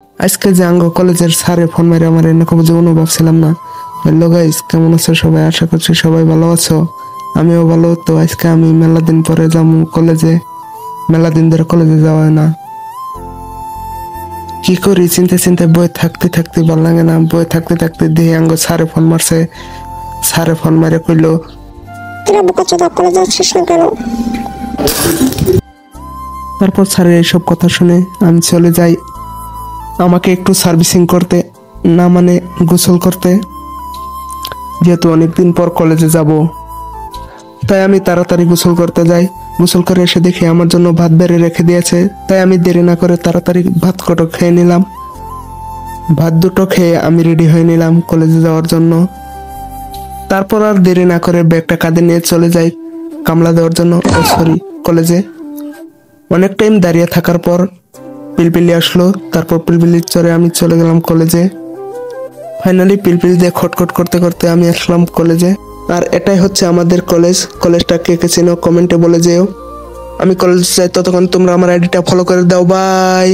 আজকে যে আঙ্গ কলেজের স্যারে ফোন মেরে আমার এরকম জীবনও ভাবছিলাম না। হ্যালো গাইস, কেমন আছো সবাই? আশা করছি সবাই ভালো আছো। আমিও ভালো। তো আজকে আমি মেলা দিন পরে যাবো কলেজে। মেলা দিন ধরে কলেজে যাওয়া হয় না। কি করি চিন্তা চিন্তা বই থাকতে থাকতে ভালো লাগে না। বই থাকতে থাকতে দিয়ে আঙ্গ স্যারে ফোন মারছে। স্যারে ফোন মারে কইলো, এরা বোকাচোদা কলেজে আসছিস না কেন? তারপর স্যারের এইসব কথা শুনে আমি চলে যাই আমাকে একটু সার্ভিসিং করতে, না মানে গোসল করতে, যেহেতু অনেকদিন পর কলেজে যাব। তাই আমি তাড়াতাড়ি গোসল করতে যাই। গোসল করে এসে দেখি আমার জন্য ভাত বেড়ে রেখে দিয়েছে। তাই আমি দেরি না করে তাড়াতাড়ি ভাত কটো খেয়ে নিলাম। ভাত দুটো খেয়ে আমি রেডি হয়ে নিলাম কলেজে যাওয়ার জন্য। তারপর আর দেরি না করে ব্যাগটা কাঁধে নিয়ে চলে যাই কামলা দেওয়ার জন্য, কলেজে। অনেক টাইম দাঁড়িয়ে থাকার পর পিলপিলি আসলো। তারপর পিলপিলির চড়ে আমি চলে গেলাম কলেজে। ফাইনালি পিলপিল দিয়ে খটখট করতে করতে আমি আসলাম কলেজে। আর এটাই হচ্ছে আমাদের কলেজ। কলেজটা কে কে চেনো কমেন্টে বলে যেও। আমি কলেজ যাই, ততক্ষণ তোমরা আমার আইডিটা ফলো করে দাও। বাই।